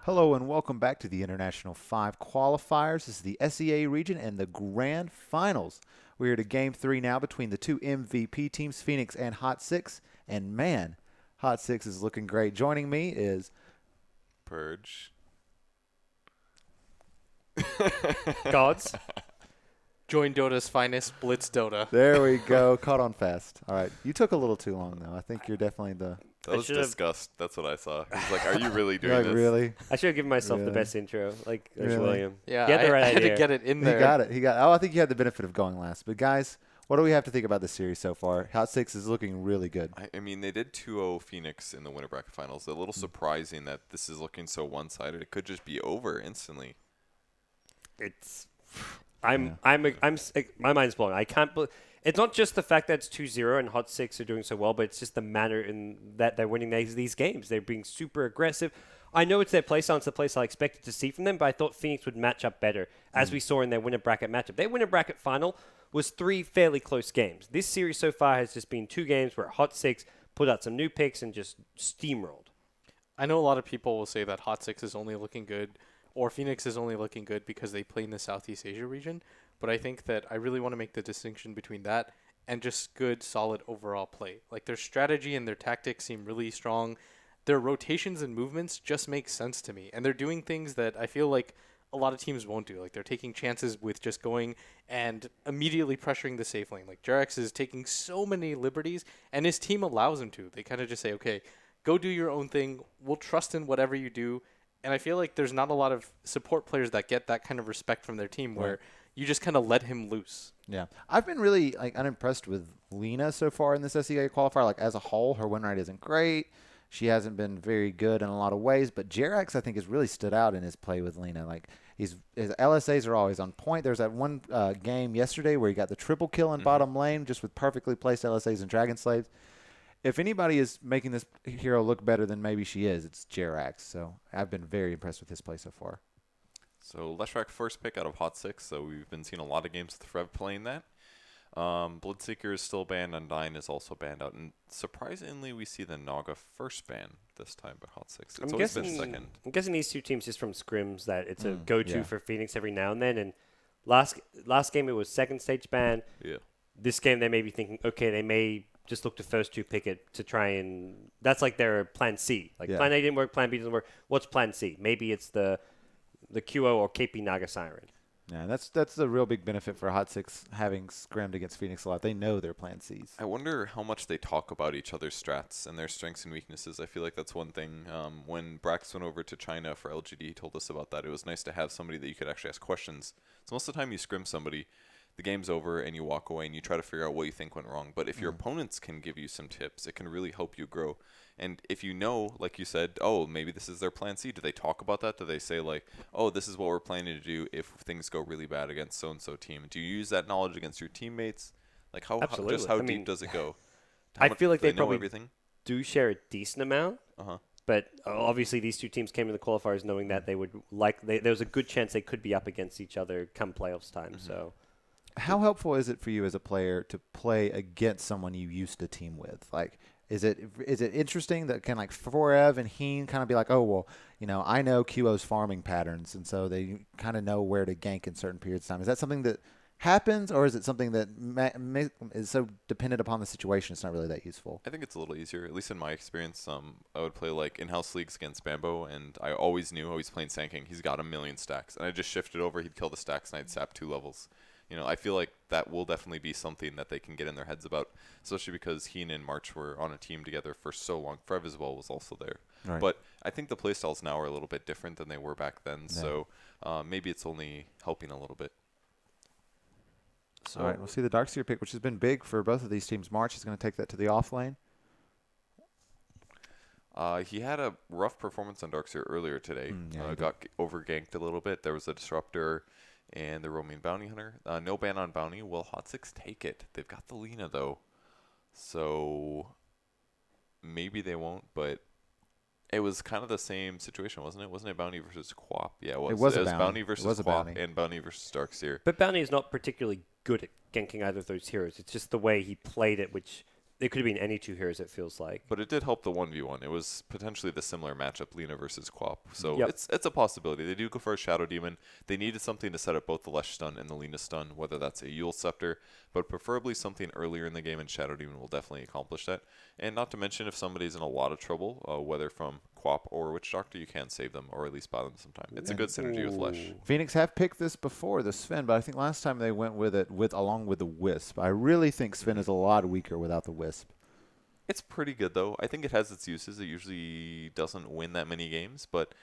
Hello and welcome back to the International 5 Qualifiers. This is the SEA region and the Grand Finals. We're at Game 3 now between the two MVP teams, Phoenix and Hot6. And man, Hot6 is looking great. Joining me is Purge. Gods. Join Dota's finest, Blitz Dota. There we go. Caught on fast. All right. You took a little too long, though. I think you're definitely the... That was disgust. That's what I saw. He's like, are you really doing You're this? Really? I should have given myself Really? the best intro, like Really? William. Yeah, He had the right I had idea. to get it in there. He got it. Oh, I think you had the benefit of going last. But guys, what do we have to think about this series so far? Hot6 is looking really good. I mean, they did 2-0 Phoenix in the winter bracket finals. A little surprising that this is looking so one-sided. It could just be over instantly. It's, my mind's blown. I can't believe. It's not just the fact that it's 2-0 and Hot6 are doing so well, but it's just the manner in that they're winning these games. They're being super aggressive. I know it's their playstyle, it's the place I expected to see from them, but I thought Phoenix would match up better, as we saw in their winner bracket matchup. Their winner bracket final was 3 fairly close games. This series so far has just been 2 games where Hot6 put out some new picks and just steamrolled. I know a lot of people will say that Hot6 is only looking good, or Phoenix is only looking good because they play in the Southeast Asia region, but I think that I really want to make the distinction between that and just good, solid overall play. Like, their strategy and their tactics seem really strong. Their rotations and movements just make sense to me, and they're doing things that I feel like a lot of teams won't do. Like, they're taking chances with just going and immediately pressuring the safe lane. Like, Jarex is taking so many liberties, and his team allows him to. They kind of just say, okay, go do your own thing. We'll trust in whatever you do. And I feel like there's not a lot of support players that get that kind of respect from their team where you just kind of let him loose. Yeah. I've been really unimpressed with Lena so far in this SEA qualifier. Like, as a whole, her win rate isn't great. She hasn't been very good in a lot of ways, but Jarex, I think, has really stood out in his play with Lena. Like, his LSAs are always on point. There's that one game yesterday where he got the triple kill in bottom lane just with perfectly placed LSAs and Dragon Slaves. If anybody is making this hero look better than maybe she is, it's Jarex. So I've been very impressed with his play so far. So Leshrak first pick out of Hot6, so we've been seeing a lot of games with Rev playing that. Bloodseeker is still banned, Undyne is also banned out, and surprisingly we see the Naga first ban this time by Hot6. It's always been second. I'm guessing these two teams just from scrims that it's a go-to for Phoenix every now and then. And last game it was second stage ban. Yeah. This game they may be thinking, okay, they may just look to first 2 pick it to try and that's like their plan C. Like plan A didn't work, plan B doesn't work. What's plan C? Maybe it's the QO or KP Naga Siren. Yeah, that's the real big benefit for Hot6 having scrimmed against Phoenix a lot. They know their plan Cs. I wonder how much they talk about each other's strats and their strengths and weaknesses. I feel like that's one thing. When Brax went over to China for LGD, he told us about that. It was nice to have somebody that you could actually ask questions. So most of the time you scrim somebody, the game's over and you walk away and you try to figure out what you think went wrong. But if your opponents can give you some tips, it can really help you grow. And if you know, like you said, oh, maybe this is their plan C, do they talk about that? Do they say, like, oh, this is what we're planning to do if things go really bad against so-and-so team? Do you use that knowledge against your teammates? Like, how deep does it go? I feel like they know probably everything? do share a decent amount. Uh-huh. But obviously these two teams came in the qualifiers knowing that they would there was a good chance they could be up against each other come playoffs time. So How helpful is it for you as a player to play against someone you used to team with? Like, is it interesting that can, like, Forev and Heen kind of be like, oh, well, you know, I know QO's farming patterns, and so they kind of know where to gank in certain periods of time. Is that something that happens, or is it something that is so dependent upon the situation it's not really that useful? I think it's a little easier, at least in my experience. I would play like in-house leagues against Bambo, and I always knew how he's playing Sand King. He's got 1,000,000 stacks, and I just shifted over. He'd kill the stacks, and I'd sap 2 levels. You know, I feel like that will definitely be something that they can get in their heads about, especially because Heen and March were on a team together for so long. Frev as well was also there. Right. But I think the playstyles now are a little bit different than they were back then, so maybe it's only helping a little bit. So, all right, we'll see the Darkseer pick, which has been big for both of these teams. March is going to take that to the off lane. He had a rough performance on Darkseer earlier today. Got over-ganked a little bit. There was a Disruptor and the roaming Bounty Hunter. No ban on Bounty. Will Hot6 take it? They've got the Lena, though. So maybe they won't, but it was kind of the same situation, wasn't it? Wasn't it Bounty versus Quap? Yeah, it was. It was Bounty versus Quap Bounty. and Bounty versus Darkseer. But Bounty is not particularly good at ganking either of those heroes. It's just the way he played it, which it could have been any two heroes, it feels like. But it did help the 1v1. It was potentially the similar matchup, Lina versus Quap. So Yep. it's a possibility. They do go for a Shadow Demon. They needed something to set up both the Lesh stun and the Lina stun, whether that's a Yule Scepter, but preferably something earlier in the game, and Shadow Demon will definitely accomplish that. And not to mention, if somebody's in a lot of trouble, whether from Quap or Witch Doctor, you can save them or at least buy them sometime. It's a good synergy with Lesh. Phoenix have picked this before, the Sven, but I think last time they went with it along with the Wisp. I really think Sven is a lot weaker without the Wisp. It's pretty good, though. I think it has its uses. It usually doesn't win that many games, but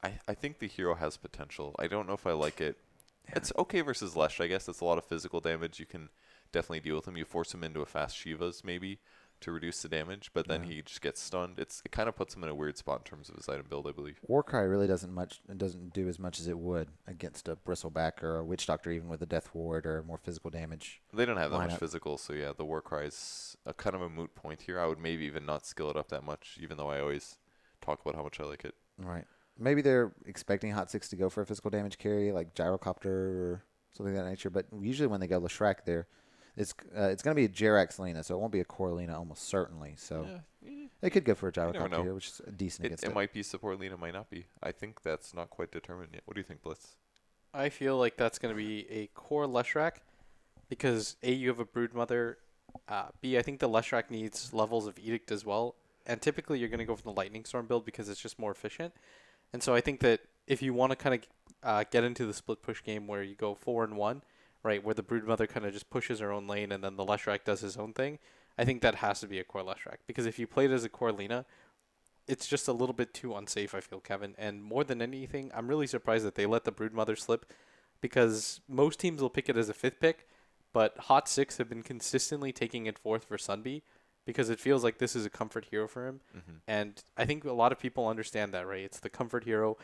I think the hero has potential. I don't know if I like it. Yeah. It's okay versus Lesh, I guess. It's a lot of physical damage. You can definitely deal with him. You force him into a fast Shivas, maybe, to reduce the damage, but then he just gets stunned. It kind of puts him in a weird spot in terms of his item build, I believe. Warcry really doesn't do as much as it would against a Bristleback or a Witch Doctor, even with a Death Ward or more physical damage. They don't have that much physical, so yeah, the Warcry is a kind of a moot point here. I would maybe even not skill it up that much, even though I always talk about how much I like it. Right. Maybe they're expecting Hot6 to go for a physical damage carry, like Gyrocopter or something of that nature, but usually when they go Leshrac there, it's going to be a Jerax Lina, so it won't be a Core Lina almost certainly. So they could go for a Gyrocopter here, which is decent against it. It might be support Lina, might not be. I think that's not quite determined yet. What do you think, Blitz? I feel like that's going to be a core Leshrac because A, you have a Broodmother. B, I think the Leshrac needs levels of Edict as well. And typically you're going to go for the Lightning Storm build because it's just more efficient. And so I think that if you want to kind of get into the split push game where you go 4-1, right, where the Broodmother kind of just pushes her own lane and then the Leshrac does his own thing, I think that has to be a core Leshrac. Because if you play it as a core Lina, it's just a little bit too unsafe, I feel, Kevin. And more than anything, I'm really surprised that they let the Broodmother slip because most teams will pick it as a 5th pick, but Hot6 have been consistently taking it 4th for Sunby because it feels like this is a comfort hero for him. Mm-hmm. And I think a lot of people understand that, right? It's the comfort hero.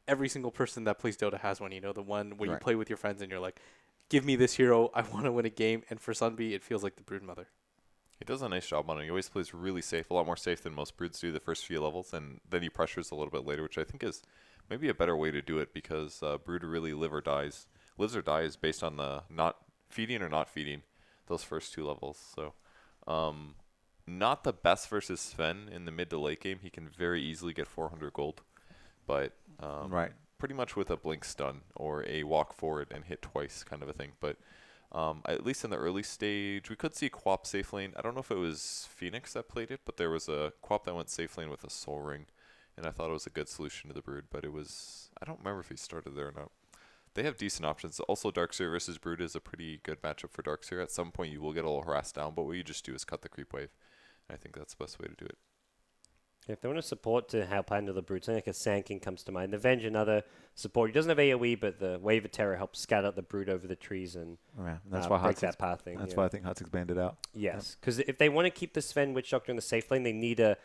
Every single person that plays Dota has one, the one where you play with your friends and you're like, give me this hero, I want to win a game. And for Sunby, it feels like the Broodmother. He does a nice job on it. He always plays really safe, a lot more safe than most Broods do the first few levels, and then he pressures a little bit later, which I think is maybe a better way to do it because Brood really lives or dies based on the not feeding or not feeding those first 2 levels. So not the best versus Sven in the mid to late game. He can very easily get 400 gold, but pretty much with a blink stun or a walk forward and hit twice kind of a thing. But at least in the early stage, we could see Quap safe lane. I don't know if it was Phoenix that played it, but there was a Quap that went safe lane with a Soul Ring, and I thought it was a good solution to the Brood, but I don't remember if he started there or not. They have decent options. Also, Darkseer versus Brood is a pretty good matchup for Darkseer. At some point, you will get a little harassed down, but what you just do is cut the creep wave. I think that's the best way to do it. If they want to support to help handle the Brood, something like a Sand King comes to mind. The Venge, another support. He doesn't have AoE, but the Wave of Terror helps scatter the Brood over the trees and that's why break that path thing. That's why I think Hot6 banned it out. Yes, because if they want to keep the Sven Witch Doctor in the safe lane, they need a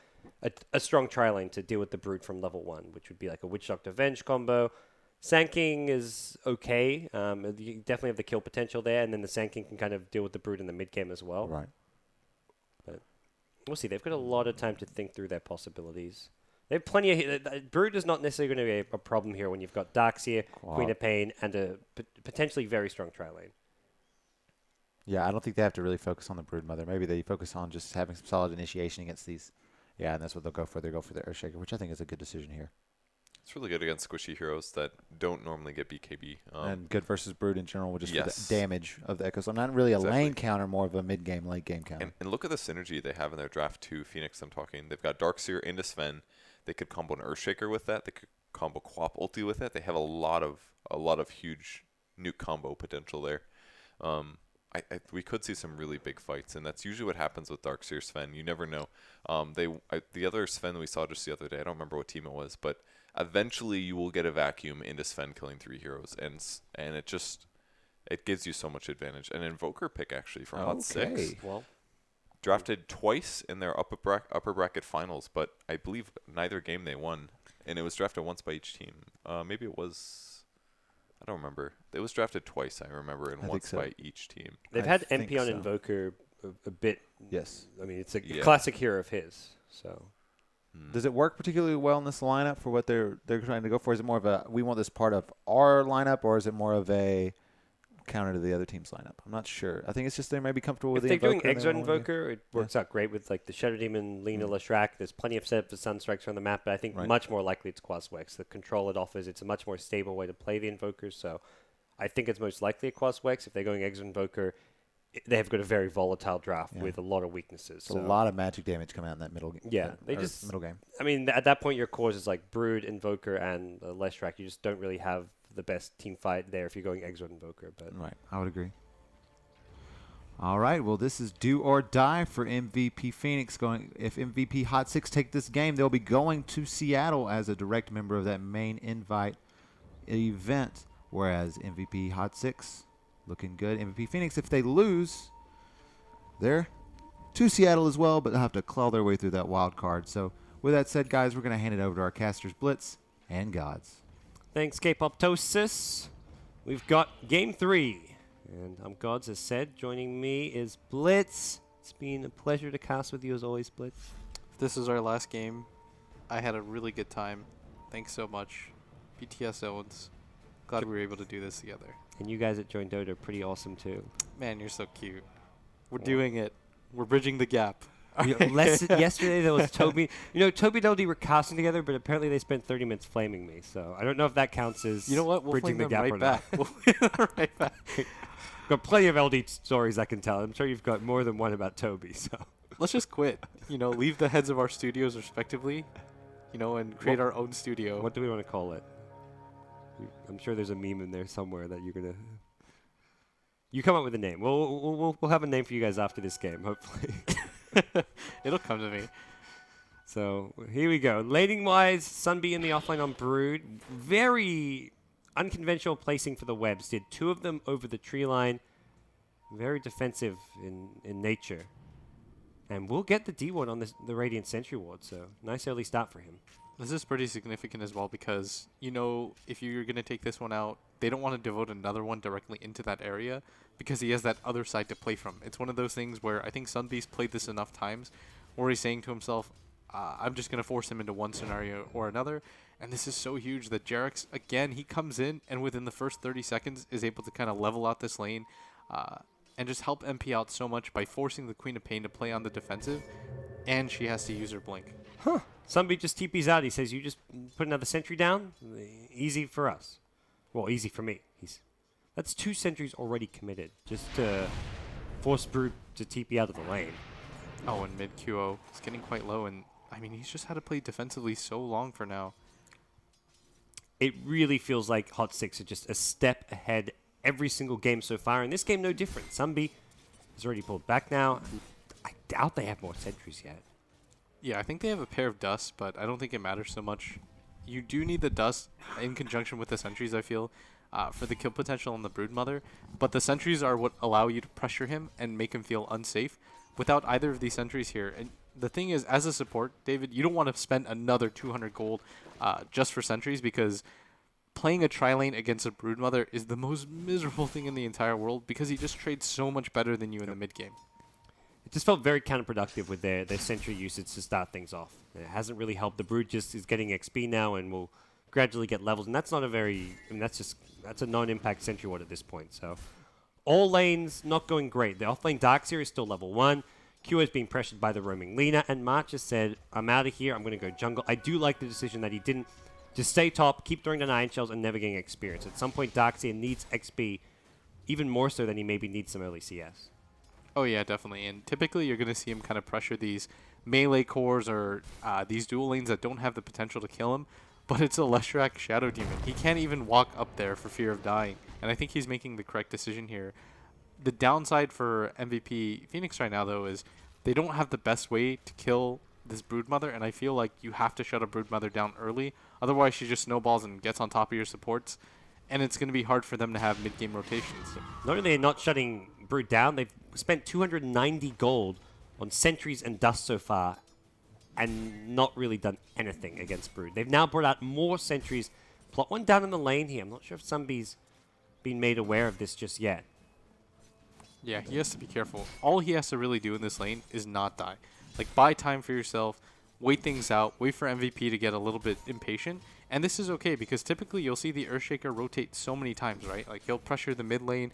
strong tri-lane to deal with the Brood from level 1, which would be like a Witch Doctor Venge combo. Sand King is okay. You definitely have the kill potential there, and then the Sand King can kind of deal with the Brood in the mid game as well. Right. But we'll see. They've got a lot of time to think through their possibilities. They have plenty of... Brood is not necessarily going to be a problem here when you've got Darkseer, Queen of Pain, and a potentially very strong tri-lane. Yeah, I don't think they have to really focus on the Broodmother. Maybe they focus on just having some solid initiation against these. Yeah, and that's what they'll go for. They'll go for the Earthshaker, which I think is a good decision here. It's really good against squishy heroes that don't normally get BKB. And good versus Brood in general, just for the damage of the Echo. So not really a lane counter, more of a mid-game, late-game counter. And look at the synergy they have in their draft 2 Phoenix I'm talking. They've got Darkseer into Sven. They could combo an Earthshaker with that. They could combo Quap ulti with it. They have a lot of huge nuke combo potential there. We could see some really big fights, and that's usually what happens with Darkseer Sven. You never know. The other Sven we saw just the other day, I don't remember what team it was, but eventually you will get a vacuum into Sven killing 3 heroes, and it gives you so much advantage. An Invoker pick actually from Hot6. Well, drafted twice in their upper bracket finals, but I believe neither game they won, and it was drafted once by each team. Maybe it was, I don't remember. It was drafted twice, I remember, and once by each team. They've had MP on Invoker a bit. Yes. I mean, it's a classic hero of his. So, does it work particularly well in this lineup for what they're trying to go for? Is it more of a we want this part of our lineup, or is it more of a counter to the other team's lineup. I'm not sure. I think it's just they may be comfortable with If the they're doing Invoker. and they Exo wanna win the game. Invoker, it works out great with like the Shadow Demon, Lena, Leshrac. There's plenty of setup for Sunstrikes on the map, but I think Right. much more likely it's Quaswex. The control it offers, it's a much more stable way to play the Invokers, so I think it's most likely a Quaswex. If they're going Exo Invoker, they have got a very volatile draft Yeah. with a lot of weaknesses. It's a So lot of magic damage coming out in that middle game. Yeah, they just- middle game. I mean, at that point, your cores is like Brood, Invoker, and Leshrac. You just don't really have the best team fight there if you're going Exo Invoker. But Right, I would agree. All right, well, this is do or die for MVP Phoenix. Going if MVP Hot6 take this game, they'll be going to Seattle as a direct member of that main invite event. Whereas MVP Hot6 looking good. MVP Phoenix, if they lose, they're to Seattle as well, but they'll have to claw their way through that wild card. So with that said, guys, we're going to hand it over to our casters, Blitz and Gods. thanks, K-Poptosis. We've got Game 3. And I'm Gods, as said. Joining me is Blitz. It's been a pleasure to cast with you as always, Blitz. This is our last game. I had a really good time. Thanks so much. BTS owns. Glad we were able to do this together. And you guys at Join Dota are pretty awesome, too. Man, you're so cute. We're doing it. We're bridging the gap. Yesterday there was Toby. You know, Toby and LD were casting together, but apparently they spent 30 minutes flaming me. So I don't know if that counts as You know what? We'll bridging flame the them gap right or back. not. We'll flame them right back. Got plenty of LD stories I can tell. I'm sure you've got more than one about Toby. So Let's just quit. Leave the heads of our studios respectively, and create our own studio. what do we want to call it? I'm sure there's a meme in there somewhere that you're gonna. You come up with a name. We'll have a name for you guys after this game, hopefully. It'll come to me. So here we go. Laning wise, Sunbee in the offlane on Brood. Very unconventional placing for the webs. Did 2 of them over the tree line. Very defensive in nature. And we'll get the D ward on the Radiant Sentry ward. So nice early start for him. This is pretty significant as well because, if you're going to take this one out, they don't want to devote another one directly into that area because he has that other side to play from. It's one of those things where I think Sunbee's played this enough times where he's saying to himself, I'm just going to force him into one scenario or another. And this is so huge that Jarex, again, he comes in and within the first 30 seconds is able to kind of level out this lane and just help MP out so much by forcing the Queen of Pain to play on the defensive. And she has to use her Blink. Sunbee just TP's out. He says, you just put another sentry down. Easy for us. Well, easy for me. That's 2 sentries already committed just to force Brood to TP out of the lane. Oh, and mid QO is getting quite low. And, he's just had to play defensively so long for now. It really feels like Hot6 are just a step ahead every single game so far. And this game, no different. Sunbee has already pulled back now. I doubt they have more sentries yet. Yeah, I think they have a pair of dusts, but I don't think it matters so much. You do need the dust in conjunction with the sentries, I feel, for the kill potential on the Broodmother. But the sentries are what allow you to pressure him and make him feel unsafe without either of these sentries here. And the thing is, as a support, David, you don't want to spend another 200 gold just for sentries because playing a tri-lane against a Broodmother is the most miserable thing in the entire world because he just trades so much better than you in the mid game. It just felt very counterproductive with their sentry usage to start things off. It hasn't really helped. The Brood just is getting XP now and will gradually get levels. And that's not a very... that's a non-impact sentry ward at this point. So all lanes not going great. The offlane Darkseer is still level 1. Q is being pressured by the roaming Lina. And March has said, I'm out of here. I'm going to go jungle. I do like the decision that he didn't just stay top, keep throwing down iron shells, and never getting experience. At some point, Darkseer needs XP even more so than he maybe needs some early CS. Oh yeah, definitely. And typically you're going to see him kind of pressure these melee cores or these dual lanes that don't have the potential to kill him. But it's a Leshrac Shadow Demon. He can't even walk up there for fear of dying. And I think he's making the correct decision here. The downside for MVP Phoenix right now, though, is they don't have the best way to kill this Broodmother. And I feel like you have to shut a Broodmother down early. Otherwise, she just snowballs and gets on top of your supports. And it's going to be hard for them to have mid-game rotations. Not only are they not shutting Brood down, they've spent 290 gold on sentries and dust so far and not really done anything against Brood. They've now brought out more sentries. Plot one down in the lane here. I'm not sure if Sunbee's been made aware of this just yet. Yeah, he has to be careful. All he has to really do in this lane is not die. Like, buy time for yourself, wait things out, wait for MVP to get a little bit impatient, And this is okay because typically you'll see the Earthshaker rotate so many times, right? Like he'll pressure the mid lane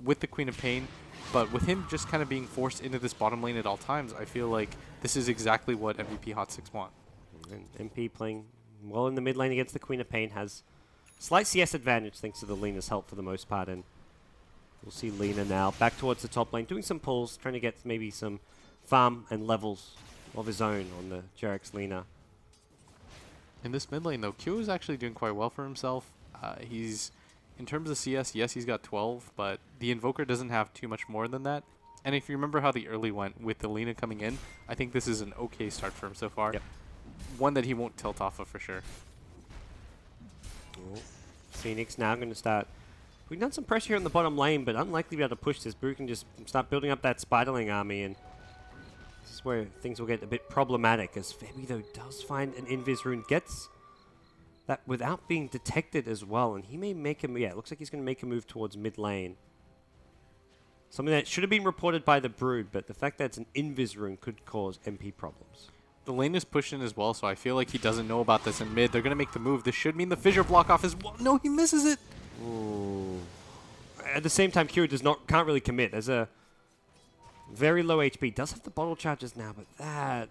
with the Queen of Pain, but with him just kind of being forced into this bottom lane at all times, I feel like this is exactly what MVP Hot6 want. And MP playing well in the mid lane against the Queen of Pain has slight CS advantage thanks to the Lena's help for the most part. And we'll see Lena now back towards the top lane, doing some pulls, trying to get maybe some farm and levels of his own on the Jarek's Lena. In this mid lane, though, Q is actually doing quite well for himself. He's, in terms of CS, yes, he's got 12, but the Invoker doesn't have too much more than that. And if you remember how the early went with the Lena coming in, I think this is an okay start for him so far. Yep. One that he won't tilt off of for sure. Oh. Phoenix now going to start. We've done some pressure here on the bottom lane, but unlikely to be able to push this. Brew can just start building up that Spiderling army, and this is where things will get a bit problematic, as Febby, though, does find an Invis rune, gets that without being detected as well, and he may make him, yeah, it looks like he's going to make a move towards mid lane. Something that should have been reported by the Brood, but the fact that it's an Invis rune could cause MP problems. The lane is pushed in as well, so I feel like he doesn't know about this in mid. They're going to make the move. This should mean the fissure block off as well. No, he misses it. Ooh. At the same time, Kira can't really commit. There's a very low HP. Does have the bottle charges now, but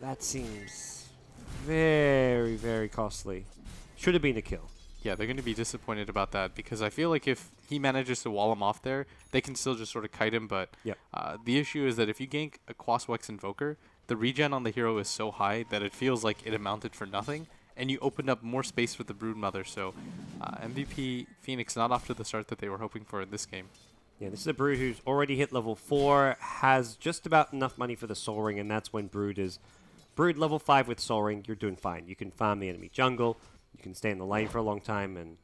that seems very, very costly. Should have been a kill. Yeah, they're going to be disappointed about that because I feel like if he manages to wall him off there, they can still just sort of kite him. But Yep. The issue is that if you gank a Quaswex Invoker, the regen on the hero is so high that it feels like it amounted for nothing, and you opened up more space for the Broodmother. So MVP Phoenix not off to the start that they were hoping for in this game. Yeah, this is a Brood who's already hit level 4, has just about enough money for the Soul Ring, and that's when Brood is. Brood level 5 with Soul Ring, you're doing fine. You can farm the enemy jungle, you can stay in the lane for a long time, and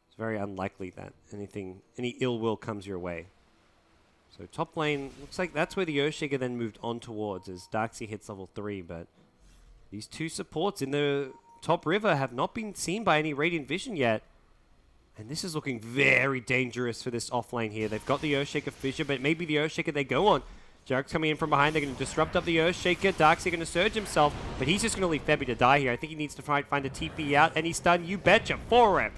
it's very unlikely that any ill will comes your way. So top lane, looks like that's where the Earthshaker then moved on towards as Darkseid hits level 3, but these two supports in the top river have not been seen by any Radiant Vision yet. And this is looking very dangerous for this offlane here. They've got the Earthshaker Fissure, but maybe the Earthshaker they go on. Jarek's coming in from behind. They're going to disrupt up the Earthshaker. Darkseid going to surge himself, but he's just going to leave Febby to die here. I think he needs to find a TP out, and he's stunned. You betcha. 4-rep.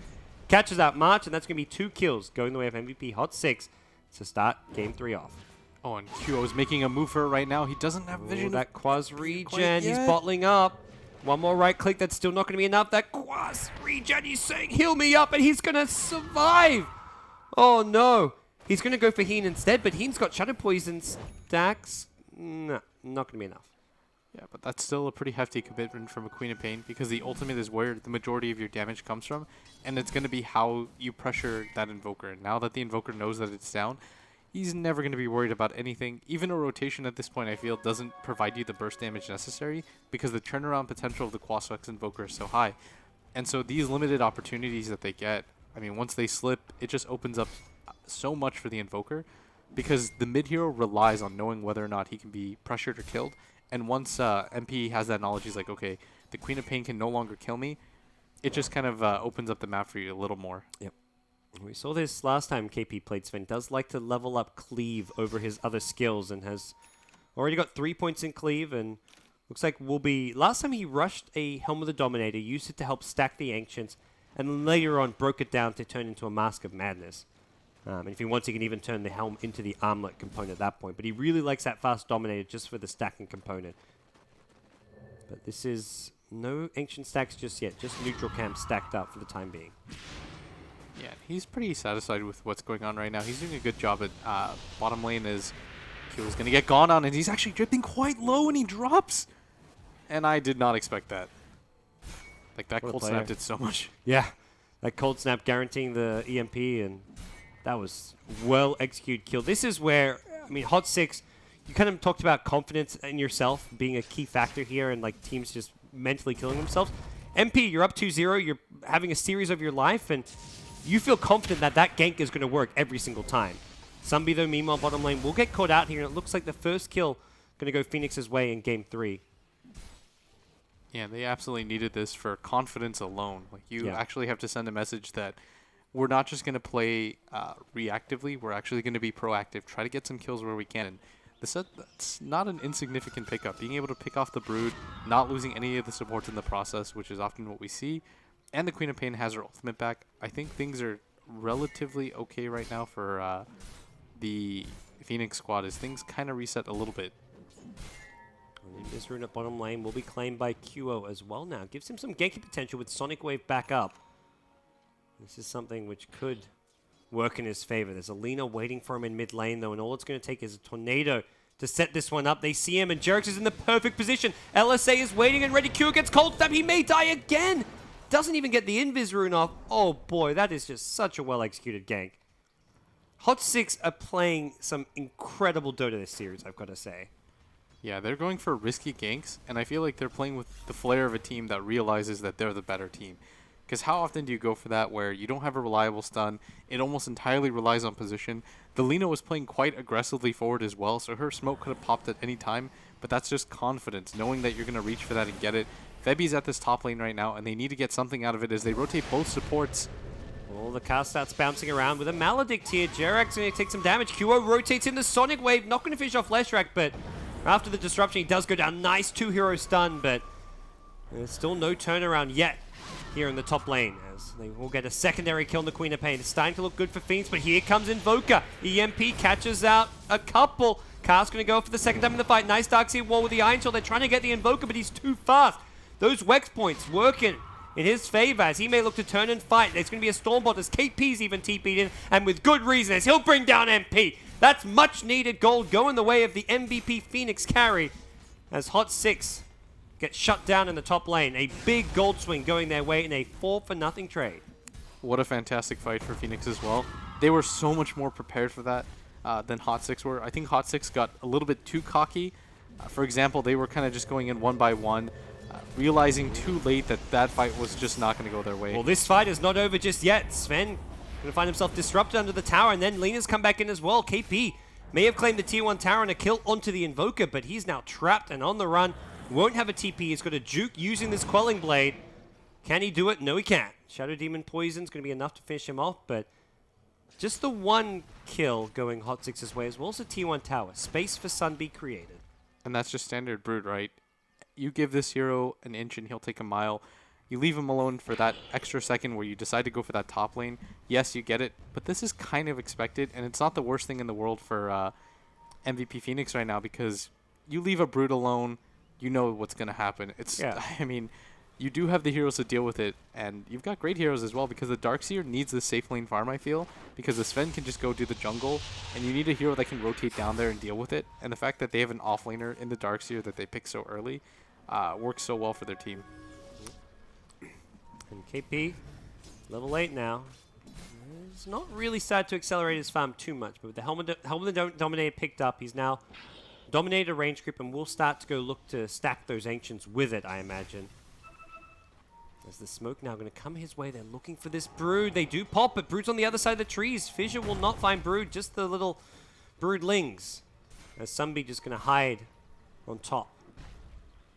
Catches out March, and that's going to be 2 kills going the way of MVP Hot6 to start game 3 off. Oh, and QO is making a move for it right now. He doesn't have vision. That Quas regen, he's yet. bottling up. One more right click, that's still not going to be enough. That Quas regen, he's saying, heal me up, and he's going to survive. Oh, no. He's going to go for Heen instead, but Heen's got Shadow Poison stacks. No, not going to be enough. Yeah, but that's still a pretty hefty commitment from a Queen of Pain because the ultimate is where the majority of your damage comes from, and it's going to be how you pressure that Invoker. And now that the Invoker knows that it's down, he's never going to be worried about anything. Even a rotation at this point, I feel, doesn't provide you the burst damage necessary because the turnaround potential of the Quaswex Invoker is so high. And so these limited opportunities that they get, I mean, once they slip, it just opens up so much for the Invoker because the mid hero relies on knowing whether or not he can be pressured or killed. And once MP has that knowledge, he's like, okay, the Queen of Pain can no longer kill me. It just kind of opens up the map for you a little more. Yep. We saw this last time KP played. Sven does like to level up Cleave over his other skills and has already got 3 points in Cleave and looks like will be... Last time he rushed a Helm of the Dominator, used it to help stack the Ancients, and later on broke it down to turn into a Mask of Madness. And if he wants, he can even turn the Helm into the Armlet component at that point. But he really likes that fast Dominator just for the stacking component. But this is no Ancient stacks just yet, just neutral camp stacked up for the time being. Yeah, he's pretty satisfied with what's going on right now. He's doing a good job at bottom lane as Kyo's going to get gone on, and he's actually drifting quite low, and he drops. And I did not expect that. Like, that What a cold player. snap did so much. Yeah, that cold snap guaranteeing the EMP, and that was well executed kill. This is where, I mean, Hot6, you kind of talked about confidence in yourself being a key factor here, and like teams just mentally killing themselves. MP, you're up 2-0, you're having a series of your life, and you feel confident that that gank is going to work every single time. Sunby, though, meanwhile, bottom lane will get caught out here, and it looks like the first kill going to go Phoenix's way in game 3. Yeah, they absolutely needed this for confidence alone. Like, you Yeah. actually have to send a message that we're not just going to play reactively. We're actually going to be proactive. Try to get some kills where we can. And that's not an insignificant pickup. Being able to pick off the Brood, not losing any of the supports in the process, which is often what we see, and the Queen of Pain has her ultimate back. I think things are relatively okay right now for the Phoenix squad as things kind of reset a little bit. This rune at bottom lane will be claimed by QO as well now. Gives him some ganky potential with Sonic Wave back up. This is something which could work in his favor. There's a Lina waiting for him in mid lane though, and all it's going to take is a tornado to set this one up. They see him, and Jerix is in the perfect position. LSA is waiting and ready. Q gets cold snap. He may die again. Doesn't even get the Invis rune off. Oh boy, that is just such a well-executed gank. Hot6 are playing some incredible Dota this series, I've got to say. Yeah, they're going for risky ganks, and I feel like they're playing with the flair of a team that realizes that they're the better team. Because how often do you go for that where you don't have a reliable stun, it almost entirely relies on position. The Lina was playing quite aggressively forward as well, so her smoke could have popped at any time, but that's just confidence, knowing that you're going to reach for that and get it. Febi's at this top lane right now, and they need to get something out of it as they rotate both supports. All the cast starts bouncing around with a Maledict here. Jerax going to take some damage. QO rotates in the Sonic Wave, not going to finish off Leshrac, but after the disruption, he does go down. Nice 2-hero stun, but there's still no turnaround yet here in the top lane, as they will get a secondary kill on the Queen of Pain. It's starting to look good for Phoenix, but here comes Invoker. EMP catches out a couple. Cast going to go for the second time in the fight. Nice Darkseid wall with the Iron Shield. They're trying to get the Invoker, but he's too fast. Those Wex points working in his favor as he may look to turn and fight. There's going to be a Stormbot as KP's even TP'd in, and with good reason as he'll bring down MP. That's much needed gold going the way of the MVP Phoenix carry as Hot6 gets shut down in the top lane. A big gold swing going their way in a 4-for-0 trade. What a fantastic fight for Phoenix as well. They were so much more prepared for that than Hot6 were. I think Hot6 got a little bit too cocky. For example, they were kind of just going in one by one, realizing too late that that fight was just not going to go their way. Well, this fight is not over just yet. Sven going to find himself disrupted under the tower, and then Lina's come back in as well. KP may have claimed the tier 1 tower and a kill onto the Invoker, but he's now trapped and on the run. Won't have a TP. He's got a juke using this Quelling Blade. Can he do it? No, he can't. Shadow Demon Poison's going to be enough to finish him off, but just the one kill going Hot6's way as well as a tier 1 tower. Space for Sun be created. And that's just standard Brood, right? You give this hero an inch and he'll take a mile. You leave him alone for that extra second where you decide to go for that top lane. Yes, you get it, but this is kind of expected, and it's not the worst thing in the world for MVP Phoenix right now, because you leave a Brood alone, you know what's going to happen. It's, Yeah. I mean, you do have the heroes to deal with it, and you've got great heroes as well, because the Darkseer needs the safe lane farm, I feel, because the Sven can just go do the jungle, and you need a hero that can rotate down there and deal with it. And the fact that they have an offlaner in the Darkseer that they pick so early works so well for their team. And KP, level 8 now. He's not really started to accelerate his farm too much, but with the Helmet Dominator picked up, he's now dominated a range creep and will start to go look to stack those Ancients with it, I imagine. As the smoke now going to come his way, they're looking for this Brood. They do pop, but Brood's on the other side of the trees. Fissure will not find Brood, just the little Broodlings. As Sunby just going to hide on top.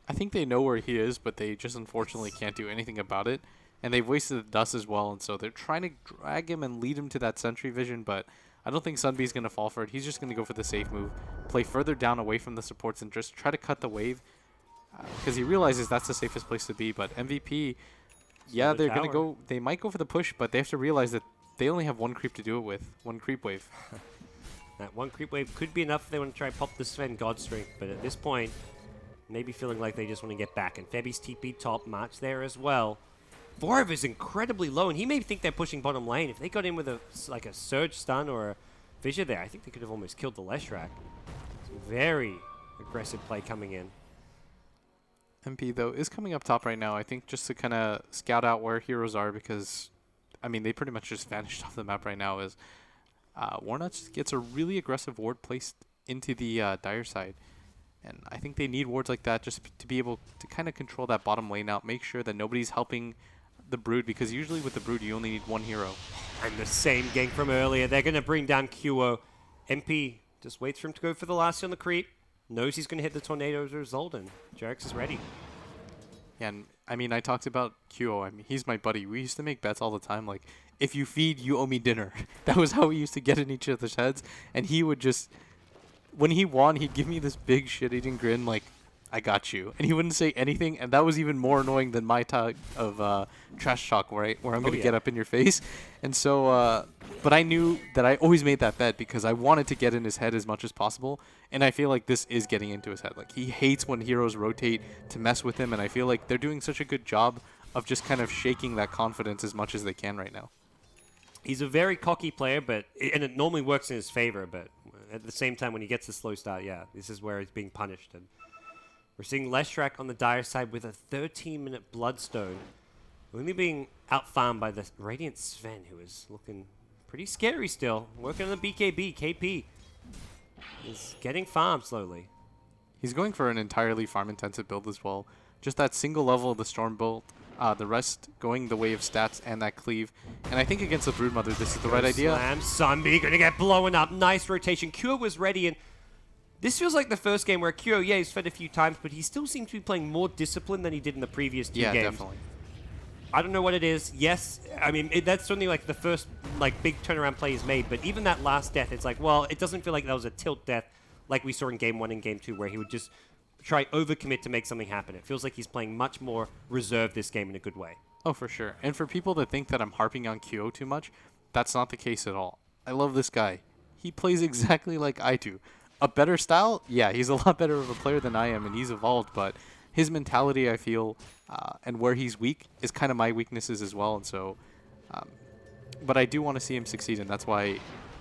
I think they know where he is, but they just unfortunately can't do anything about it. And they've wasted the dust as well, and so they're trying to drag him and lead him to that sentry vision, but I don't think Sunbee's going to fall for it. He's just going to go for the safe move, play further down away from the supports, and just try to cut the wave, because he realizes that's the safest place to be. But MVP, yeah, they're going to go, they might go for the push, but they have to realize that they only have one creep to do it with, one creep wave. That one creep wave could be enough if they want to try and pop the Sven God Strength, but at this point, maybe feeling like they just want to get back. And Febi's TP top, March there as well. Vorov is incredibly low, and he may think they're pushing bottom lane. If they got in with a Surge Stun or a Fissure there, I think they could have almost killed the Leshrac. Very aggressive play coming in. MP, though, is coming up top right now, I think, just to kind of scout out where heroes are, because, I mean, they pretty much just vanished off the map right now, as Warnuts gets a really aggressive ward placed into the Dire side. And I think they need wards like that just to be able to kind of control that bottom lane out, make sure that nobody's helping the Brood, because usually with the Brood you only need one hero. And the same gank from earlier. They're going to bring down QO. MP just waits for him to go for the last on the creep. Knows he's going to hit the tornado as a result, and Jerax is ready. Yeah, and I mean, I talked about QO. I mean, he's my buddy. We used to make bets all the time, like, if you feed, you owe me dinner. That was how we used to get in each other's heads, and he would just when he won, he'd give me this big shit-eating grin, like, I got you. And he wouldn't say anything, and that was even more annoying than my type of trash talk, where I'm going to get up in your face. And so, but I knew that I always made that bet because I wanted to get in his head as much as possible, and I feel like this is getting into his head. Like, he hates when heroes rotate to mess with him, and I feel like they're doing such a good job of just kind of shaking that confidence as much as they can right now. He's a very cocky player, and it normally works in his favor, but at the same time, when he gets a slow start, yeah, this is where he's being punished. And we're seeing Leshrac on the dire side with a 13-minute Bloodstone, only being out-farmed by the Radiant Sven, who is looking pretty scary still. Working on the BKB, KP is getting farmed slowly. He's going for an entirely farm-intensive build as well. Just that single level of the Storm Bolt, the rest going the way of stats and that cleave. And I think against the Broodmother, this is the right idea. Slam, Sunbeam gonna get blown up. Nice rotation. Cure was ready, and this feels like the first game where Cure, yeah, he's fed a few times, but he still seems to be playing more disciplined than he did in the previous two games. Yeah, definitely. I don't know what it is. Yes, I mean, that's certainly like the first like big turnaround play he's made, but even that last death, it's like, well, it doesn't feel like that was a tilt death like we saw in Game 1 and Game 2, where he would just try overcommit to make something happen. It feels like he's playing much more reserved this game in a good way. Oh, for sure. And for people that think that I'm harping on QO too much, that's not the case at all. I love this guy. He plays exactly like I do. A better style? Yeah, he's a lot better of a player than I am, and he's evolved, but his mentality, I feel, and where he's weak is kind of my weaknesses as well. And so, but I do want to see him succeed, and that's why,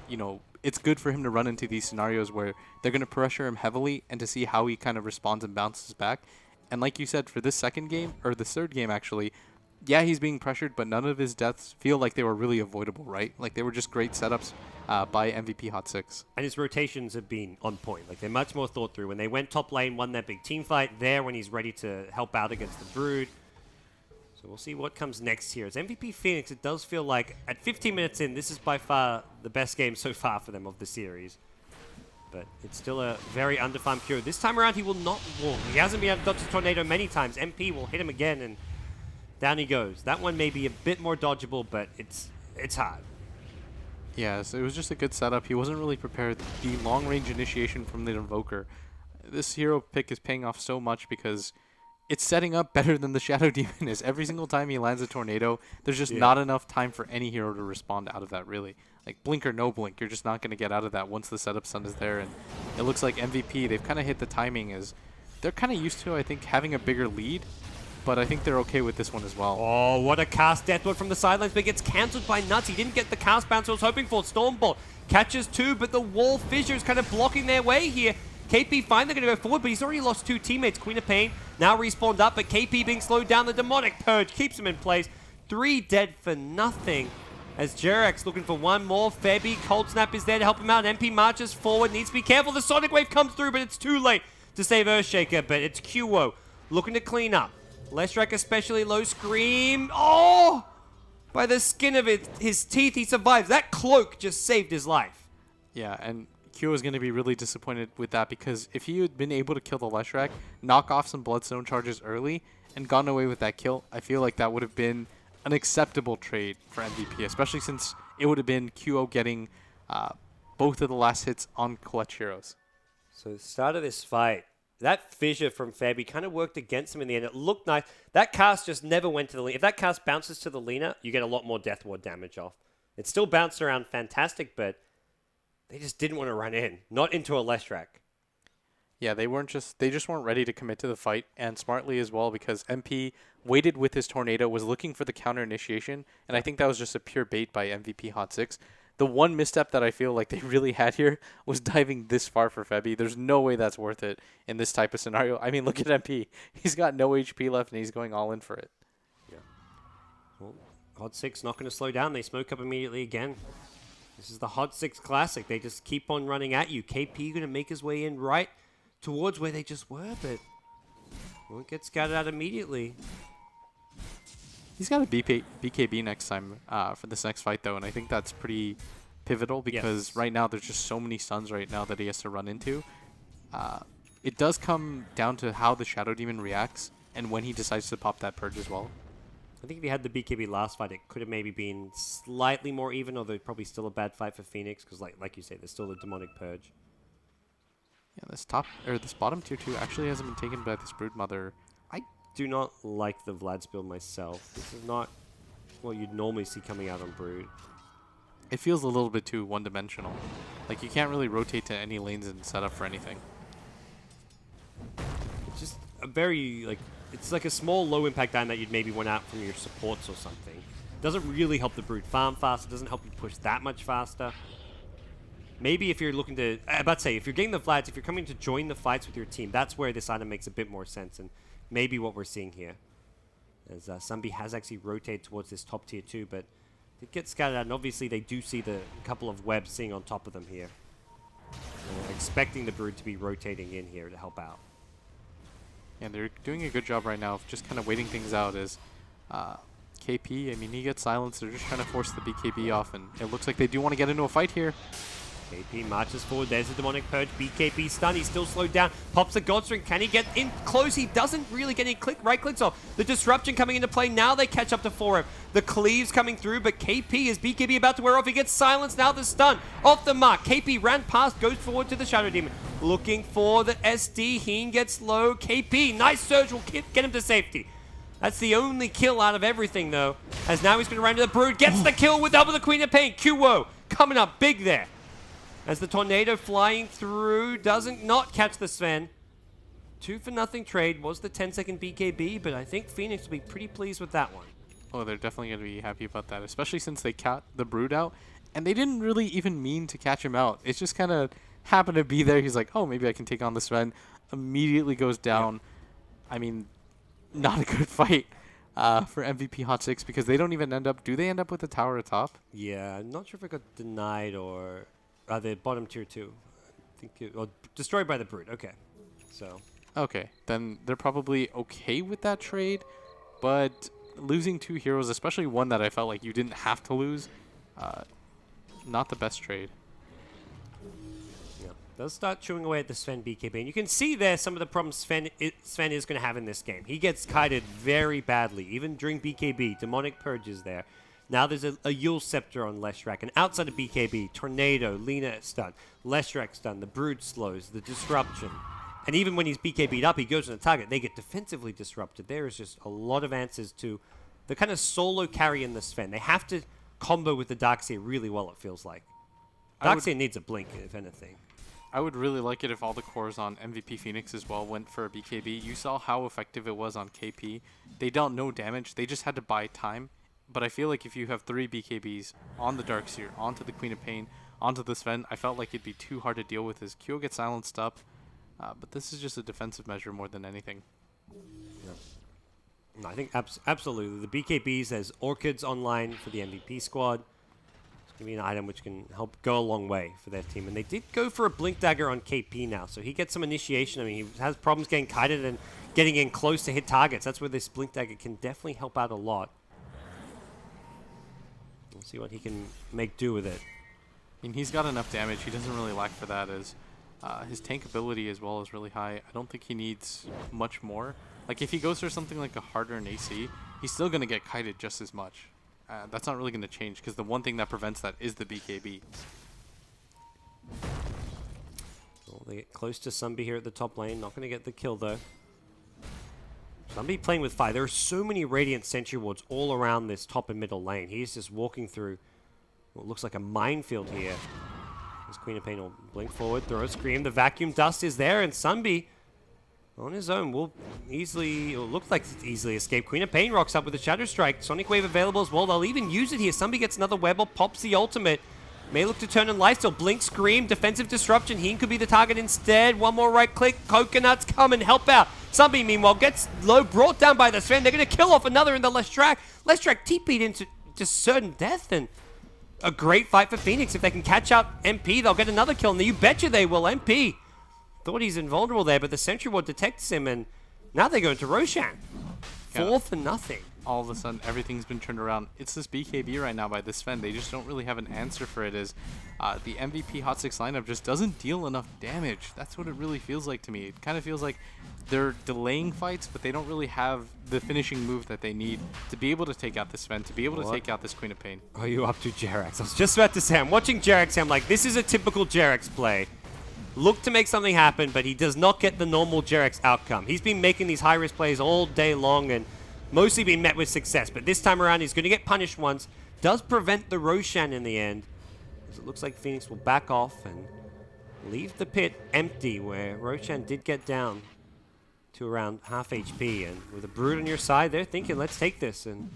you know, it's good for him to run into these scenarios where they're going to pressure him heavily and to see how he kind of responds and bounces back. And like you said, for this second game, or the third game actually, yeah, he's being pressured, but none of his deaths feel like they were really avoidable, right? Like they were just great setups by MVP Hot6. And his rotations have been on point. Like they're much more thought through. When they went top lane, won that big team fight, there when he's ready to help out against the Brood. So we'll see what comes next here. As MVP Phoenix, it does feel like at 15 minutes in, this is by far the best game so far for them of the series. But it's still a very underfarmed Cure. This time around, he will not walk. He hasn't been able to dodge the Tornado many times. MP will hit him again, and down he goes. That one may be a bit more dodgeable, but it's hard. Yeah, so it was just a good setup. He wasn't really prepared. The long-range initiation from the Invoker. This hero pick is paying off so much because it's setting up better than the Shadow Demon is. Every single time he lands a tornado, there's just not enough time for any hero to respond out of that, really. Like, blink or no blink, you're just not going to get out of that once the setup stun is there. And it looks like MVP, they've kind of hit the timing as they're kind of used to, I think, having a bigger lead. But I think they're okay with this one as well. Oh, what a cast deathwood from the sidelines, but gets cancelled by Nuts. He didn't get the cast bounce I was hoping for. Stormbolt catches two, but the wall fissure is kind of blocking their way here. KP fine, they're going to go forward, but he's already lost two teammates. Queen of Pain now respawned up, but KP being slowed down. The Demonic Purge keeps him in place. 3 dead for nothing. As Jerax looking for one more. Febby, Cold Snap is there to help him out. MP marches forward, needs to be careful. The Sonic Wave comes through, but it's too late to save Earthshaker. But it's QO looking to clean up. Leshrac especially low scream. Oh! By the skin of his teeth, he survives. That cloak just saved his life. Yeah, and Q is going to be really disappointed with that because if he had been able to kill the Leshrac, knock off some Bloodstone charges early, and gotten away with that kill, I feel like that would have been an acceptable trade for MVP, especially since it would have been QO getting both of the last hits on clutch heroes. So the start of this fight, that fissure from Fabby kind of worked against him in the end. It looked nice. That cast just never went to the Lina. If that cast bounces to the Lina, you get a lot more Death Ward damage off. It still bounced around fantastic, but they just didn't want to run in. Not into a Leshrac. Yeah, they just weren't ready to commit to the fight, and smartly as well, because MP waited with his Tornado, was looking for the counter initiation, and I think that was just a pure bait by MVP Hot6. The one misstep that I feel like they really had here was diving this far for Febby. There's no way that's worth it in this type of scenario. I mean, look at MP. He's got no HP left, and he's going all in for it. Yeah. Well, Hot6 not going to slow down. They smoke up immediately again. This is the Hot6 classic. They just keep on running at you. KP going to make his way in right towards where they just were, but won't get scattered out immediately. He's got a BKB next time for this next fight, though, and I think that's pretty pivotal because right now there's just so many stuns right now that he has to run into. It does come down to how the Shadow Demon reacts and when he decides to pop that Purge as well. I think if he had the BKB last fight, it could have maybe been slightly more even, although probably still a bad fight for Phoenix because, like you say, there's still the Demonic Purge. Yeah, this bottom tier 2 actually hasn't been taken by this Broodmother. I do not like the Vlad's build myself. This is not what you'd normally see coming out on Brood. It feels a little bit too one-dimensional. Like, you can't really rotate to any lanes and set up for anything. It's just a very, like, it's like a small low impact item that you'd maybe want out from your supports or something. Doesn't really help the Brood farm faster, doesn't help you push that much faster. Maybe if you're looking to, if you're getting the Vlads, if you're coming to join the fights with your team, that's where this item makes a bit more sense, and maybe what we're seeing here. As Sunbi has actually rotated towards this top tier 2, but it gets scattered out, and obviously they do see the couple of webs sitting on top of them here. They're expecting the Brood to be rotating in here to help out. Yeah, they're doing a good job right now of just kind of waiting things out as KP, I mean, he gets silenced. They're just trying to force the BKB off, and it looks like they do want to get into a fight here. KP marches forward. There's the Demonic Purge. BKB stun. He's still slowed down. Pops the Godstring. Can he get in close? He doesn't really get any right clicks off. The Disruption coming into play. Now they catch up to 4M. The Cleaves coming through, but KP is BKB about to wear off. He gets silenced. Now the stun. Off the mark. KP ran past. Goes forward to the Shadow Demon. Looking for the SD. Heen gets low. KP. Nice surge will get him to safety. That's the only kill out of everything, though. As now he's going to run to the Brood. Gets the kill with double the Queen of Pain. QO coming up big there. As the Tornado flying through, doesn't not catch the Sven. 2-for-0 trade was the 10-second BKB, but I think Phoenix will be pretty pleased with that one. Oh, they're definitely going to be happy about that, especially since they caught the Brood out, and they didn't really even mean to catch him out. It just kind of happened to be there. He's like, oh, maybe I can take on the Sven. Immediately goes down. Yep. I mean, not a good fight for MVP Hot6 because they don't even end up... Do they end up with the tower atop? Yeah, I'm not sure if it got denied or... the bottom tier 2. I think destroyed by the Brood. Okay. So. Okay. Then they're probably okay with that trade. But losing 2 heroes, especially one that I felt like you didn't have to lose, not the best trade. Yeah. They'll start chewing away at the Sven BKB. And you can see there some of the problems Sven is going to have in this game. He gets kited very badly, even during BKB. Demonic Purges there. Now there's a Yule Scepter on Leshrac, and outside of BKB, Tornado, Lina stun, Leshrac stun, the Brood slows, the Disruption. And even when he's BKB'd up, he goes on the target. They get defensively disrupted. There is just a lot of answers to the kind of solo carry in the Sven. They have to combo with the Darkseer really well, it feels like. Darkseer needs a blink, if anything. I would really like it if all the cores on MVP Phoenix as well went for a BKB. You saw how effective it was on KP. They dealt no damage. They just had to buy time. But I feel like if you have 3 BKBs on the Darkseer, onto the Queen of Pain, onto the Sven, I felt like it'd be too hard to deal with as Kyo gets silenced up. But this is just a defensive measure more than anything. Yeah. No, I think absolutely. The BKBs as Orchids online for the MVP squad. It's going to be an item which can help go a long way for their team. And they did go for a Blink Dagger on KP now, so he gets some initiation. I mean, he has problems getting kited and getting in close to hit targets. That's where this Blink Dagger can definitely help out a lot. We'll see what he can make do with it. I mean, he's got enough damage. He doesn't really lack for that as his tank ability as well is really high. I don't think he needs much more. Like, if he goes for something like a harder in AC, he's still going to get kited just as much. That's not really going to change because the one thing that prevents that is the BKB. Well, they get close to Sunbi here at the top lane. Not going to get the kill, though. Sunbi playing with fire. There are so many Radiant Sentry Wards all around this top and middle lane. He's just walking through what looks like a minefield here. This Queen of Pain will blink forward, throw a scream. The Vacuum Dust is there, and Sunbi on his own will easily, or looks like easily escape. Queen of Pain rocks up with a Shadow Strike. Sonic Wave available as well. They'll even use it here. Sunbi gets another web up, pops the ultimate. May look to turn on lifesteal. Blink, scream, defensive disruption. Heen could be the target instead. One more right click. Coconuts come and help out. Sunbi, meanwhile, gets low, brought down by the Sven. They're going to kill off another in the Leshrac. Leshrac TP'd into just certain death, and a great fight for Phoenix. If they can catch out MP, they'll get another kill. And you betcha they will. MP thought he's invulnerable there, but the Sentry Ward detects him, and now they go into Roshan. 4-0. All of a sudden, everything's been turned around. It's this BKB right now by the Sven. They just don't really have an answer for it as the MVP Hot6 lineup just doesn't deal enough damage. That's what it really feels like to me. It kind of feels like they're delaying fights, but they don't really have the finishing move that they need to be able to take out the Sven, to be able to take out this Queen of Pain. Are you up to Jerax? I was just about to say, I'm watching Jerax, I'm like, this is a typical Jerax play. look to make something happen, but he does not get the normal Jerax outcome. He's been making these high-risk plays all day long and mostly been met with success, but this time around he's going to get punished once. Does prevent the Roshan in the end, as it looks like Phoenix will back off and leave the pit empty, where Roshan did get down to around half HP, and with a Brood on your side, they're thinking, let's take this, and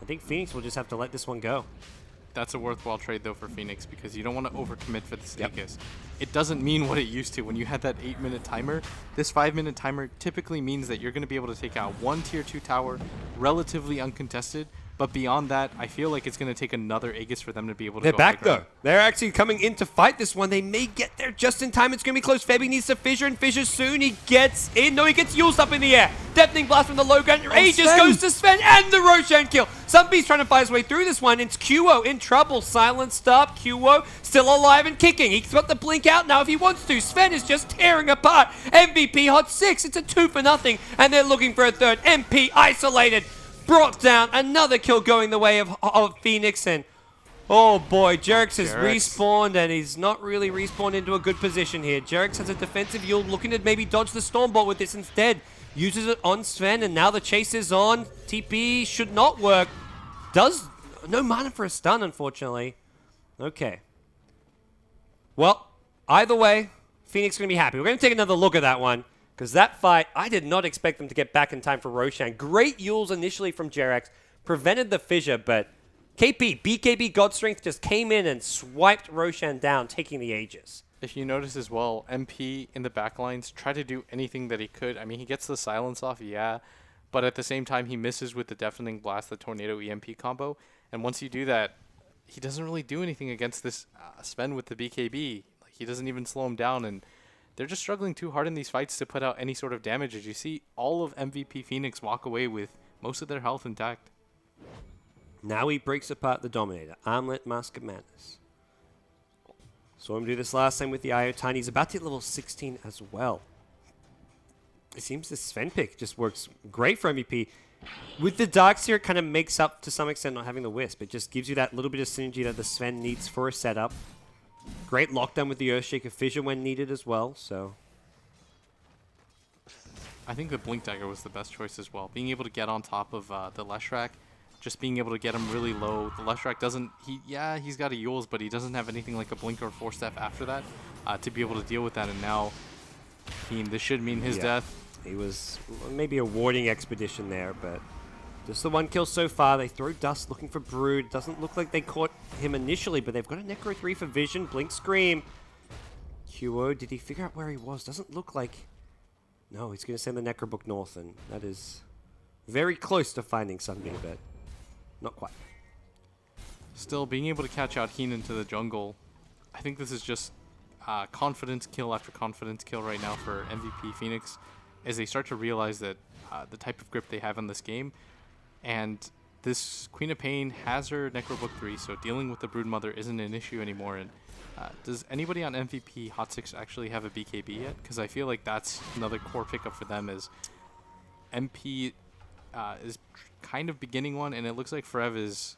I think Phoenix will just have to let this one go. That's a worthwhile trade, though, for Phoenix, because you don't want to overcommit for the Stakus. It doesn't mean what it used to. When you had that 8-minute timer, this 5-minute timer typically means that you're going to be able to take out one Tier 2 tower relatively uncontested, but beyond that, I feel like it's going to take another Aegis for them to be able to They're go back, high ground. though. They're actually coming in to fight this one. They may get there just in time. It's going to be close. Febby needs to fissure, and fissures soon. He gets in. No, he gets used up in the air. Deafening Blast from the low ground. Aegis goes to Sven, and the Roshan kill. Sunbee's trying to fight his way through this one. It's QO in trouble. Silenced up. QO still alive and kicking. He's got the blink out now if he wants to. Sven is just tearing apart. MVP Hot6. It's a 2-0, and they're looking for a third. MP isolated. Brought down, another kill going the way of Phoenix, and oh boy, Jerax has respawned, and he's not really respawned into a good position here. Jerax has a defensive yield, looking to maybe dodge the Stormbolt with this instead. Uses it on Sven, and now the chase is on. TP should not work. No mana for a stun, unfortunately. Okay. Well, either way, Phoenix is going to be happy. We're going to take another look at that one. Because that fight, I did not expect them to get back in time for Roshan. Great Yules initially from Jerax, prevented the fissure, but BKB God Strength just came in and swiped Roshan down, taking the Aegis. If you notice as well, MP in the backlines tried to do anything that he could. I mean, he gets the silence off, yeah, but at the same time, he misses with the Deafening Blast, the Tornado EMP combo. And once you do that, he doesn't really do anything against this Sven with the BKB. Like, he doesn't even slow him down, and they're just struggling too hard in these fights to put out any sort of damage. As you see, all of MVP Phoenix walk away with most of their health intact. Now he breaks apart the Dominator. Armlet, Mask of Madness. Saw him do this last time with the IO Tiny. He's about to hit level 16 as well. It seems this Sven pick just works great for MVP. With the Darks here, it kind of makes up to some extent not having the Wisp. It just gives you that little bit of synergy that the Sven needs for a setup. Great lockdown with the Earthshaker Fissure when needed as well, so. I think the Blink Dagger was the best choice as well. Being able to get on top of the Leshrac, just being able to get him really low. The Leshrac doesn't, he's got a Yules, but he doesn't have anything like a Blink or Force Staff after that to be able to deal with that. And now, this should mean his death. He was maybe a warding expedition there, but just the one kill so far. They throw Dust looking for Brood. Doesn't look like they caught him initially, but they've got a Necro 3 for Vision. Blink Scream. QO, did he figure out where he was? Doesn't look like. No, he's going to send the Necrobook north, and that is very close to finding Sunbeam, but not quite. Still, being able to catch out Heen into the jungle, I think this is just confidence kill after confidence kill right now for MVP Phoenix, as they start to realize that the type of grip they have in this game. And this Queen of Pain has her Necrobook 3, so dealing with the Broodmother isn't an issue anymore. And does anybody on MVP Hot6 actually have a BKB yet? Because I feel like that's another core pickup for them, is MP is kind of beginning one, and it looks like Forev is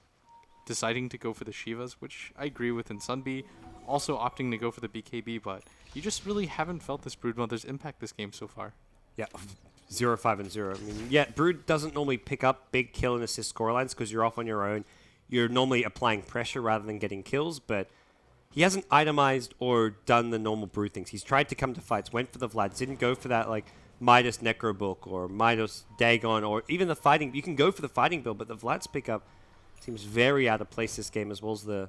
deciding to go for the Shivas, which I agree with, and Sunbee also opting to go for the BKB, but you just really haven't felt this Broodmother's impact this game so far. Yeah, 0, 5, and 0. I mean, yeah, Brood doesn't normally pick up big kill and assist scorelines because you're off on your own. You're normally applying pressure rather than getting kills, but he hasn't itemized or done the normal Brood things. He's tried to come to fights, went for the Vlad, didn't go for that, like, Midas Necrobook or Midas Dagon or even the fighting. You can go for the fighting build, but the Vlad's pickup seems very out of place this game, as well as the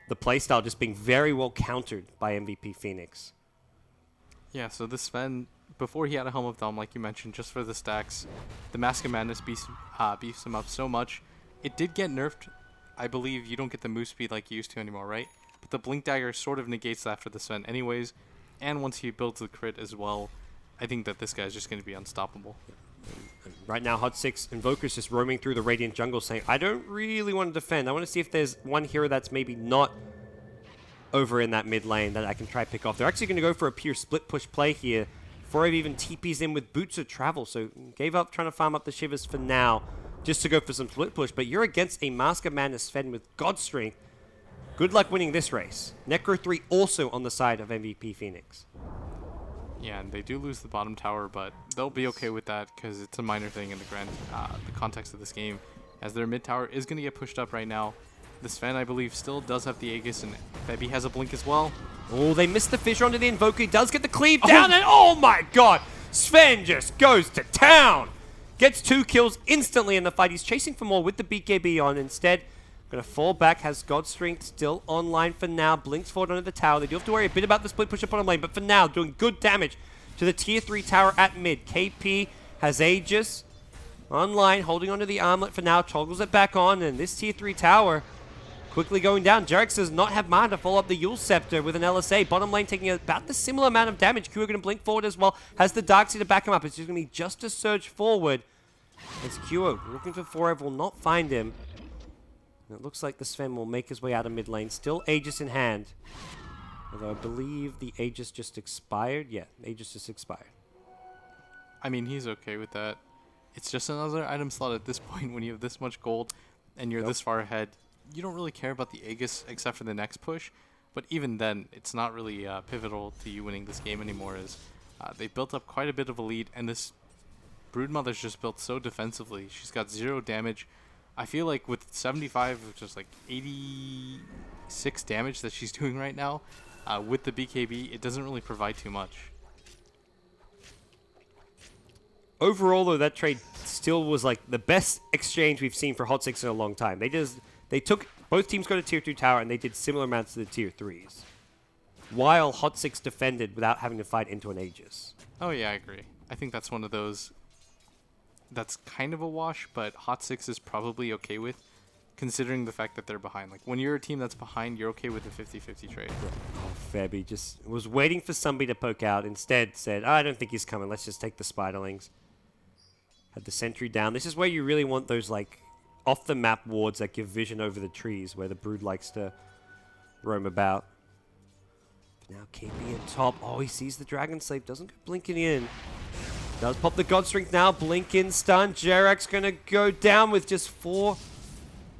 playstyle just being very well countered by MVP Phoenix. Yeah, so this Sven, before he had a Helm of Dom, like you mentioned, just for the stacks, the Mask of Madness beefs him up so much. It did get nerfed. I believe you don't get the move speed like you used to anymore, right? But the Blink Dagger sort of negates that for the Sven anyways, and once he builds the crit as well, I think that this guy's just going to be unstoppable. Right now, Hot6 Invoker's just roaming through the Radiant jungle saying, I don't really want to defend. I want to see if there's one hero that's maybe not over in that mid lane that I can try pick off. They're actually going to go for a pure split push play here. Forev even TPs in with Boots of Travel, so gave up trying to farm up the Shivers for now just to go for some split push. But you're against a Mask of Madness Sven with God Strength. Good luck winning this race. Necro 3 also on the side of MVP Phoenix. Yeah, and they do lose the bottom tower, but they'll be okay with that because it's a minor thing in the the context of this game, as their mid tower is going to get pushed up right now. The Sven, I believe, still does have the Aegis, and Febby has a blink as well. Oh, they missed the fissure onto the Invoker. He does get the cleave down, and oh my god! Sven just goes to town! Gets 2 kills instantly in the fight. He's chasing for more with the BKB on. Instead, going to fall back. Has God Strength still online for now. Blinks forward onto the tower. They do have to worry a bit about the split push up bottom lane, but for now, doing good damage to the tier 3 tower at mid. KP has Aegis online, holding onto the armlet for now. Toggles it back on, and this tier 3 tower quickly going down. Jerax does not have mana to follow up the Yule Scepter with an LSA. Bottom lane taking about the similar amount of damage. Q are going to blink forward as well. Has the Darkseid to back him up. It's just going to be just a surge forward. As Q looking for Forever will not find him. And it looks like the Sven will make his way out of mid lane. Still Aegis in hand. Although I believe the Aegis just expired. Yeah, Aegis just expired. I mean, he's okay with that. It's just another item slot at this point when you have this much gold and you're this far ahead. You don't really care about the Aegis except for the next push, but even then, it's not really pivotal to you winning this game anymore, as they built up quite a bit of a lead, and this Broodmother's just built so defensively. She's got 0 damage. I feel like with 75, which is like 86 damage that she's doing right now, with the BKB, it doesn't really provide too much. Overall, though, that trade still was like the best exchange we've seen for Hot6 in a long time. They took, both teams got a tier 2 tower, and they did similar amounts to the tier 3s. While Hot6 defended without having to fight into an Aegis. Oh yeah, I agree. I think that's one of those that's kind of a wash, but Hot6 is probably okay with, considering the fact that they're behind. Like, when you're a team that's behind, you're okay with a 50-50 trade. Oh, Febby just was waiting for somebody to poke out. Instead said, I don't think he's coming. Let's just take the Spiderlings. Had the sentry down. This is where you really want those, like, off-the-map wards that give vision over the trees, where the Brood likes to roam about. Now KP at top. Oh, he sees the Dragon Slave. Doesn't go blinking in. Does pop the God Strength now. Blink in stun. Jerax going to go down with just 4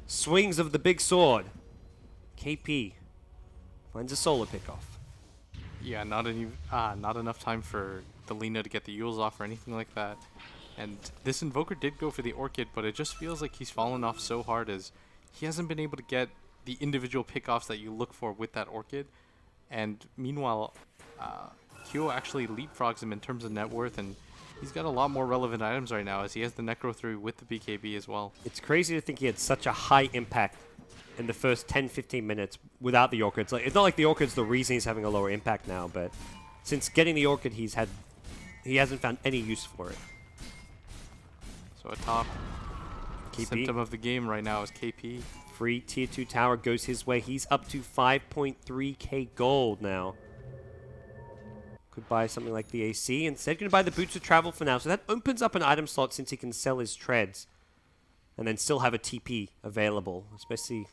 swings of the big sword. KP finds a solo pickoff. Yeah, not enough time for the Lina to get the Yules off or anything like that. And this Invoker did go for the Orchid, but it just feels like he's fallen off so hard as he hasn't been able to get the individual pickoffs that you look for with that Orchid. And meanwhile, Kyo actually leapfrogs him in terms of net worth, and he's got a lot more relevant items right now as he has the Necro 3 with the BKB as well. It's crazy to think he had such a high impact in the first 10-15 minutes without the Orchid. It's not like the Orchid's the reason he's having a lower impact now, but since getting the Orchid, he hasn't found any use for it. So a top KP. symptom of the game right now is KP. Free tier 2 tower goes his way. He's up to 5.3k gold now. Could buy something like the AC. Instead, going to buy the Boots of Travel for now. So that opens up an item slot since he can sell his treads. And then still have a TP available. Especially,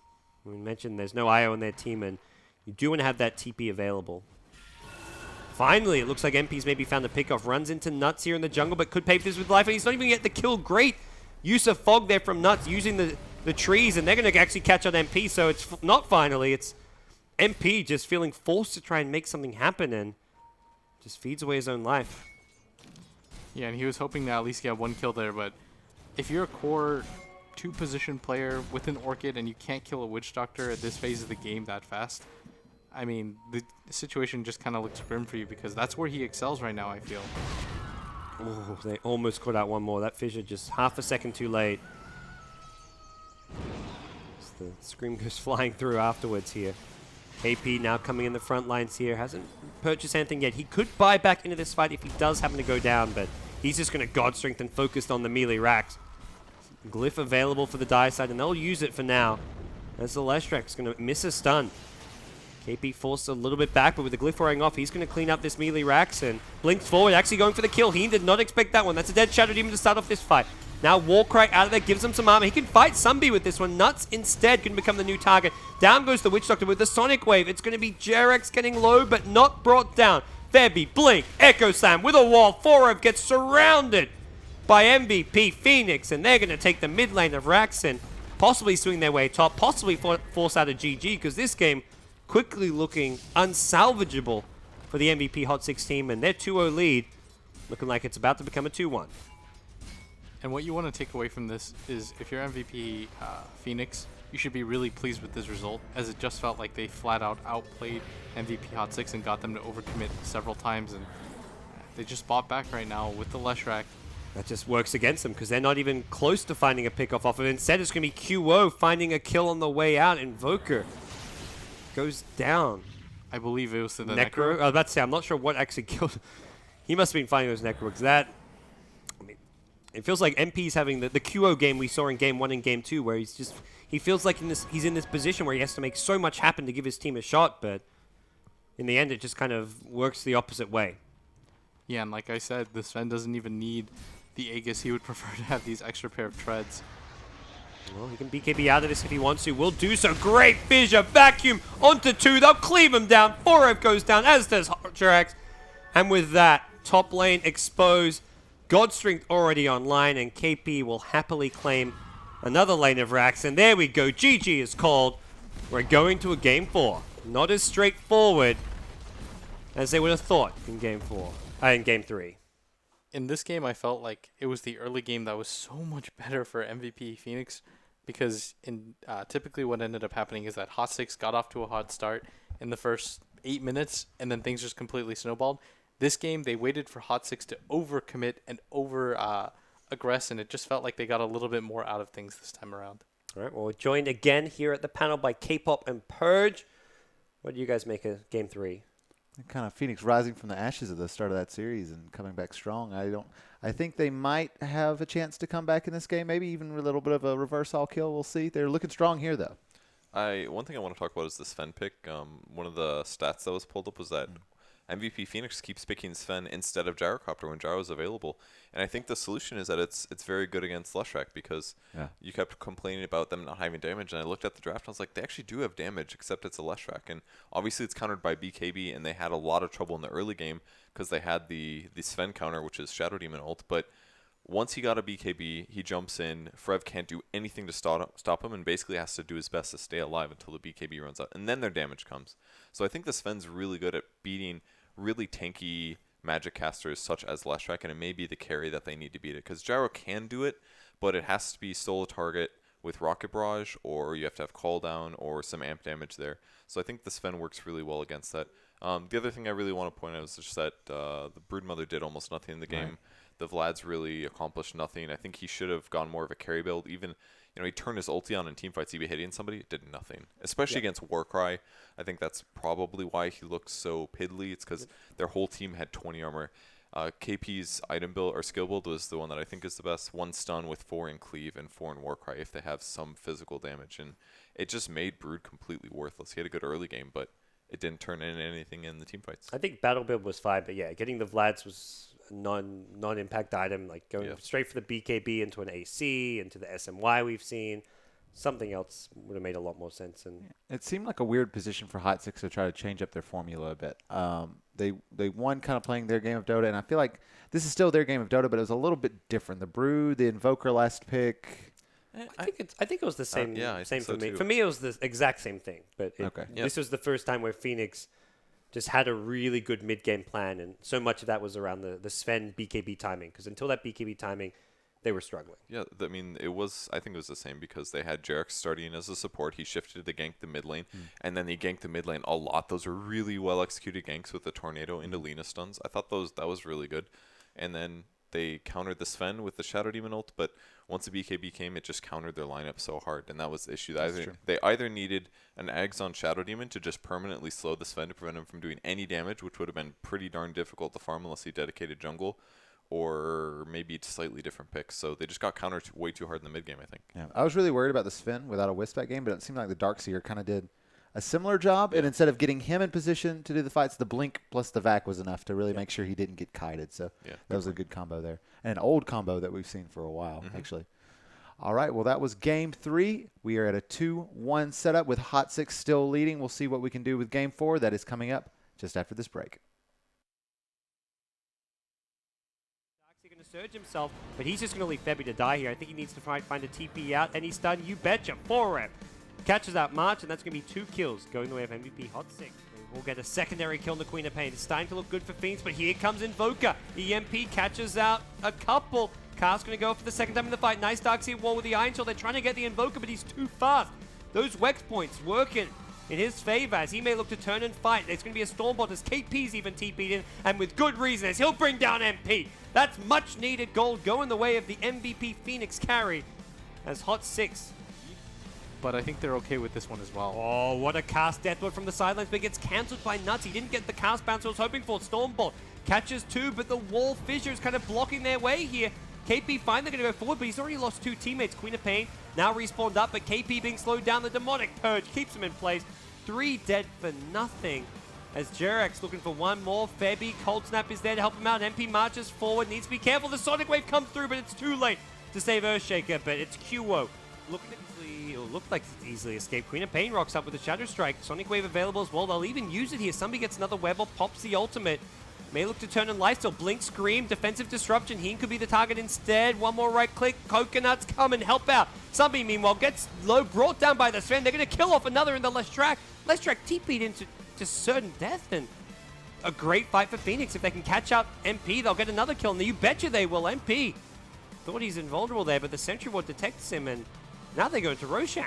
we mentioned there's no IO on their team, and you do want to have that TP available. Finally, it looks like MP's maybe found a pickoff. Runs into Nuts here in the jungle, but could pay for this with life. And he's not even get the kill. Great use of fog there from Nuts, using the trees, and they're going to actually catch on MP. So it's not finally. It's MP just feeling forced to try and make something happen, and just feeds away his own life. Yeah, and he was hoping to at least get 1 kill there, but if you're a core 2 position player with an Orchid and you can't kill a Witch Doctor at this phase of the game that fast, I mean, the situation just kind of looks grim for you, because that's where he excels right now, I feel. Oh, they almost caught out one more. That fissure just half a second too late. As the scream goes flying through afterwards here. KP now coming in the front lines here. Hasn't purchased anything yet. He could buy back into this fight if he does happen to go down, but he's just going to God Strength and focused on the melee racks. Glyph available for the die side, and they'll use it for now. As the Leshrek's going to miss a stun. KP forced a little bit back, but with the Glyph wearing off, he's going to clean up this melee racks and blinks forward, actually going for the kill. He did not expect that one. That's a dead Shadow Demon to start off this fight. Now Warcry out of there, gives him some armor. He can fight Sunby with this one. Nuts instead can become the new target. Down goes the Witch Doctor with the Sonic Wave. It's going to be Jerax getting low, but not brought down. Febby, Blink, Echo Slam with a wall. 4 gets surrounded by MVP Phoenix, and they're going to take the mid lane of Raxen. possibly swing their way top, possibly force out a GG, because this game quickly looking unsalvageable for the MVP Hot 6 team, and their 2-0 lead looking like it's about to become a 2-1. And what you want to take away from this is if you're MVP Phoenix, you should be really pleased with this result, as it just felt like they flat out outplayed MVP Hot 6 and got them to overcommit several times, and they just bought back right now with the Leshrac. That just works against them because they're not even close to finding a pickoff off of it. Instead, it's going to be QO finding a kill on the way out. Invoker goes down. I believe it was to the Necro. I was about to say, I'm not sure what actually killed. He must have been finding those Necro because that. I mean, it feels like MP's having the QO game we saw in Game 1 and Game 2, where he feels like he's in this position where he has to make so much happen to give his team a shot, but in the end, it just kind of works the opposite way. Yeah, and like I said, the Sven doesn't even need the Aegis. He would prefer to have these extra pair of treads. Well, he can BKB out of this if he wants to. Will do so. Great fissure. Vacuum onto 2. They'll cleave him down. 4F goes down, as does Hotrax. And with that, top lane exposed. God Strength already online, and KP will happily claim another lane of racks. And there we go. GG is called. We're going to a Game 4. Not as straightforward as they would have thought in Game 3. In this game, I felt like it was the early game that was so much better for MVP Phoenix, because typically what ended up happening is that Hot 6 got off to a hot start in the first 8 minutes, and then things just completely snowballed. This game, they waited for Hot 6 to overcommit and over-aggress, and it just felt like they got a little bit more out of things this time around. All right, well, we're joined again here at the panel by K-Pop and Purge. What do you guys make of Game 3? Kind of Phoenix rising from the ashes at the start of that series and coming back strong. I think they might have a chance to come back in this game. Maybe even a little bit of a reverse all kill. We'll see. They're looking strong here, though. One thing I want to talk about is the Sven pick. One of the stats that was pulled up was that MVP Phoenix keeps picking Sven instead of Gyrocopter when Gyro is available. And I think the solution is that it's very good against Leshrac, because you kept complaining about them not having damage. And I looked at the draft and I was like, they actually do have damage, except it's a Leshrac. And obviously it's countered by BKB, and they had a lot of trouble in the early game because they had the Sven counter, which is Shadow Demon ult. But once he got a BKB, he jumps in. Frev can't do anything to stop him, and basically has to do his best to stay alive until the BKB runs out. And then their damage comes. So I think the Sven's really good at beating really tanky magic casters such as Leshrac, and it may be the carry that they need to beat it. Because Gyro can do it, but it has to be solo target with Rocket Barrage, or you have to have Call Down or some amp damage there. So I think the Sven works really well against that. The other thing I really want to point out is just that the Broodmother did almost nothing in the game. Right. The Vlad's really accomplished nothing. I think he should have gone more of a carry build. Even, he turned his ulti on in teamfights. He'd be hitting somebody. It did nothing. Especially against Warcry. I think that's probably why he looks so piddly. It's because their whole team had 20 armor. KP's item build or skill build was the one that I think is the best. 1 stun with 4 in cleave and 4 in Warcry if they have some physical damage. And it just made Brood completely worthless. He had a good early game, but it didn't turn into anything in the teamfights. I think battle build was fine, but yeah, getting the Vlads was non-impact item, like going straight for the BKB into an AC, into the SMY we've seen. Something else would have made a lot more sense. And it seemed like a weird position for Hot 6 to try to change up their formula a bit. They won kind of playing their game of Dota, and I feel like this is still their game of Dota, but it was a little bit different. The Brood, the Invoker last pick. I think it was the same. Same so for me. too. For me, it was the exact same thing. But this was the first time where Phoenix just had a really good mid-game plan, and so much of that was around the Sven BKB timing, because until that BKB timing, they were struggling. Yeah, I think it was the same, because they had Jarek starting as a support. He shifted to gank the mid lane, and then he ganked the mid lane a lot. Those were really well-executed ganks with the Tornado into Lina stuns. I thought that was really good. And then they countered the Sven with the Shadow Demon ult, but once the BKB came, it just countered their lineup so hard, and that was the issue. They either needed an Ags on Shadow Demon to just permanently slow the Sven to prevent him from doing any damage, which would have been pretty darn difficult to farm unless he dedicated jungle, or maybe slightly different picks. So they just got countered way too hard in the mid game, I think. Yeah, I was really worried about the Sven without a Wisp that game, but it seemed like the Darkseer kind of did a similar job, and instead of getting him in position to do the fights, the Blink plus the Vac was enough to really make sure he didn't get kited. So that was a good combo there. And an old combo that we've seen for a while, actually. All right, well, that was Game 3. We are at a 2-1 setup with Hot 6 still leading. We'll see what we can do with Game 4. That is coming up just after this break. He's going to surge himself, but he's just going to leave Febby to die here. I think he needs to find a TP out, and he's done. You betcha. 4-rep. Catches out March, and that's going to be 2 kills going the way of MVP Hot6. We'll get a secondary kill on the Queen of Pain. It's starting to look good for Phoenix, but here comes Invoker. EMP catches out a couple. Car's going to go for the second time in the fight. Nice Darkseid wall with the Iron Shell. They're trying to get the Invoker, but he's too fast. Those Wex points working in his favor as he may look to turn and fight. There's going to be a Stormbot as KP's even TP'd in, and with good reason as he'll bring down MP. That's much needed gold going the way of the MVP Phoenix carry as Hot6. But I think they're okay with this one as well. Oh, what a cast deathwood from the sidelines, but gets cancelled by Nuts. He didn't get the cast bounce I was hoping for. Stormbot catches 2, but the wall fissure is kind of blocking their way here. KP fine, they're going to go forward, but he's already lost 2 teammates. Queen of Pain now respawned up, but KP being slowed down. The Demonic Purge keeps him in place. 3 dead for nothing. As Jerax looking for one more. Febby, Cold Snap is there to help him out. MP marches forward, needs to be careful. The Sonic Wave comes through, but it's too late to save Earthshaker, but it's QO. Looked like it's easily escaped. Queen of Pain rocks up with a Shadow Strike. Sonic Wave available as well. They'll even use it here. Somebody gets another web or pops the ultimate. May look to turn and lifesteal. Blink, Scream, Defensive Disruption. He could be the target instead. One more right click. Coconuts come and help out. Somebody, meanwhile, gets low, brought down by the Sven. They're going to kill off another in the Lestrak. Lestrak TP'd into certain death, and a great fight for Phoenix. If they can catch out MP, they'll get another kill. And you betcha they will. MP thought he's invulnerable there, but the Sentry Ward detects him, and now they go into Roshan.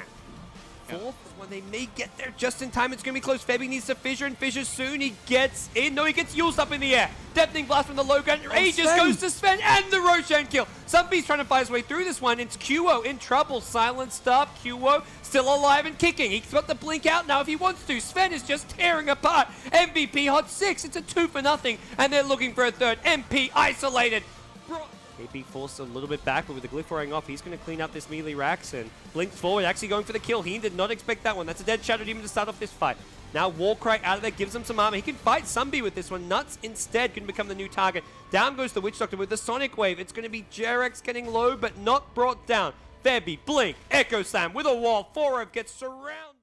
4th is when they may get there just in time. It's going to be close. Febby needs to fissure and fissure soon. He gets in. No, he gets used up in the air. Deafening Blast from the low ground. Aegis goes to Sven and the Roshan kill. Somebody's trying to fight his way through this one. It's QO in trouble. Silenced up. QO still alive and kicking. He's got the blink out now if he wants to. Sven is just tearing apart. MVP Hot6. It's a 2 for nothing. And they're looking for a third. MP isolated. KP forced a little bit back, but with the glyph wearing off, he's going to clean up this melee racks and blinks forward, actually going for the kill. He did not expect that one. That's a dead Shadow Demon to start off this fight. Now Warcry out of there, gives him some armor. He can fight Sunby with this one. Nuts instead can become the new target. Down goes the Witch Doctor with the Sonic Wave. It's going to be Jerax getting low, but not brought down. Febby, Blink, Echo Slam with a wall. 4-0 gets surrounded.